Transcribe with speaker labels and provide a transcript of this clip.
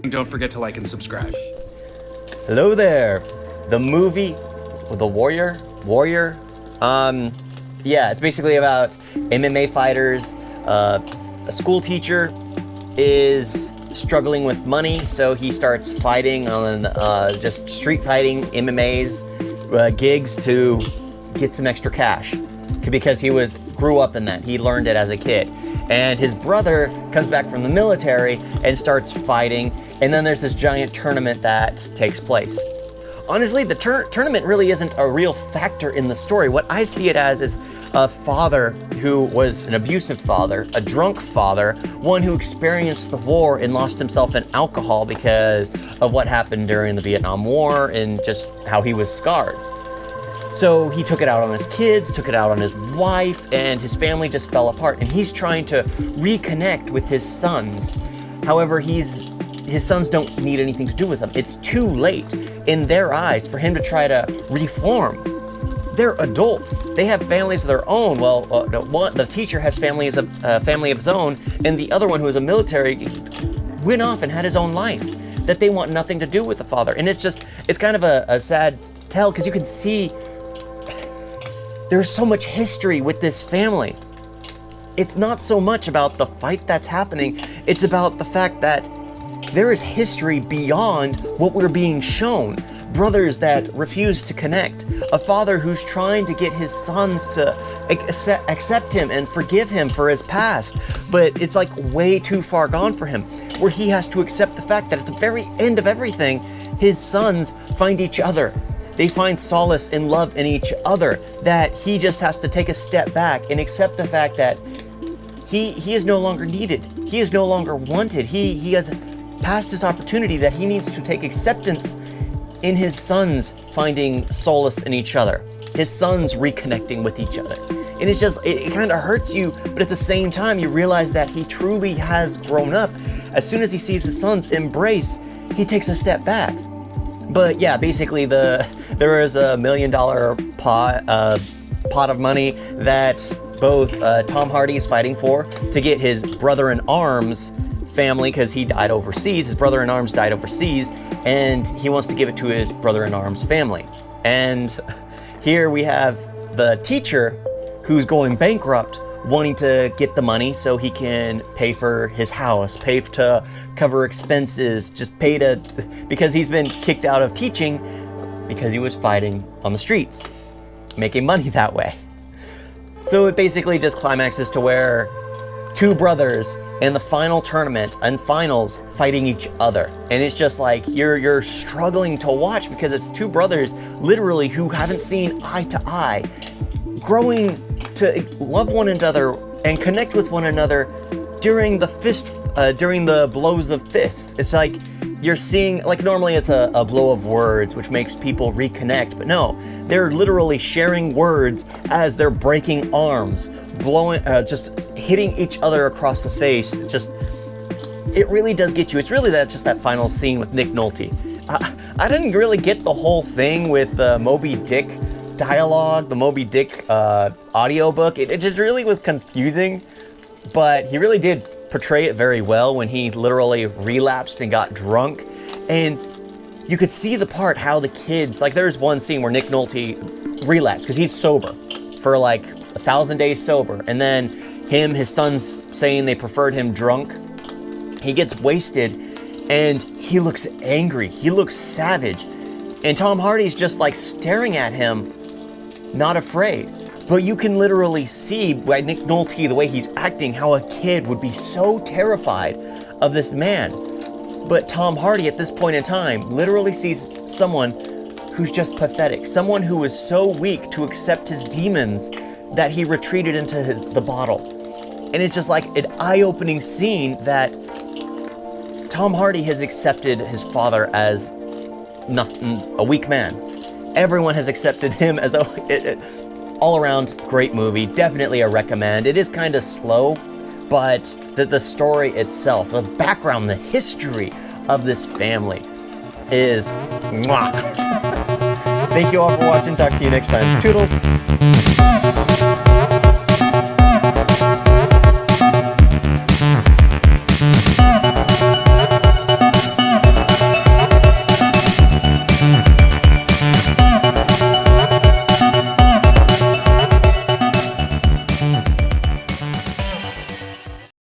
Speaker 1: And don't forget to like and subscribe.
Speaker 2: Hello there. The movie, The Warrior? Yeah, it's basically about MMA fighters. A school teacher is struggling with money, so he starts fighting on just street fighting MMA's gigs to get some extra cash because he grew up in that. He learned it as a kid. And his brother comes back from the military and starts fighting, and then there's this giant tournament that takes place. Honestly, the tournament really isn't a real factor in the story. What I see it as is a father who was an abusive father, a drunk father, one who experienced the war and lost himself in alcohol because of what happened during the Vietnam War and just how he was scarred. So he took it out on his kids, took it out on his wife, and his family just fell apart. And he's trying to reconnect with his sons. However, his sons don't need anything to do with him. It's too late in their eyes for him to try to reform. They're adults. They have families of their own. Well, the teacher has family of his own, and the other one, who was a military, went off and had his own life. That they want nothing to do with the father. And it's kind of a sad tell, because you can see there's so much history with this family. It's not so much about the fight that's happening, it's about the fact that there is history beyond what we're being shown. Brothers that refuse to connect. A father who's trying to get his sons to accept him and forgive him for his past. But it's like way too far gone for him, where he has to accept the fact that at the very end of everything, his sons find each other. They find solace and love in each other, that he just has to take a step back and accept the fact that he is no longer needed. He is no longer wanted. He has passed his opportunity, that he needs to take acceptance in his sons finding solace in each other, his sons reconnecting with each other. And it's just, it kind of hurts you, but at the same time, you realize that he truly has grown up. As soon as he sees his sons embraced, he takes a step back. But yeah, basically there is $1 million pot of money that both Tom Hardy is fighting for to get his brother-in-arms family, because he died overseas. His brother-in-arms died overseas, and he wants to give it to his brother-in-arms family. And here we have the teacher who's going bankrupt, wanting to get the money so he can pay for his house, pay to cover expenses, just pay to, because he's been kicked out of teaching because he was fighting on the streets, making money that way. So it basically just climaxes to where two brothers in the final tournament and finals fighting each other. And it's just like, you're struggling to watch, because it's two brothers literally who haven't seen eye to eye, growing to love one another and connect with one another during the blows of fists. It's like you're seeing, like normally it's a blow of words which makes people reconnect, but no, they're literally sharing words as they're breaking arms, blowing, just hitting each other across the face. It really does get you. It's really that final scene with Nick Nolte. I didn't really get the whole thing with the Moby Dick dialogue, the Moby Dick audiobook. It just really was confusing, but he really did portray it very well when he literally relapsed and got drunk. And you could see the part how the kids, like there's one scene where Nick Nolte relapsed because he's sober for like 1,000 days sober, and then his sons saying they preferred him drunk. He gets wasted and he looks angry, he looks savage, and Tom Hardy's just like staring at him, not afraid. But you can literally see by Nick Nolte, the way he's acting, how a kid would be so terrified of this man. But Tom Hardy at this point in time literally sees someone who's just pathetic, someone who is so weak to accept his demons that he retreated into the bottle. And it's just like an eye-opening scene that Tom Hardy has accepted his father as nothing, a weak man. Everyone has accepted him as all-around great movie. Definitely a recommend. It is kind of slow, but the story itself, the background, the history of this family is mwah. Thank you all for watching. Talk to you next time. Toodles.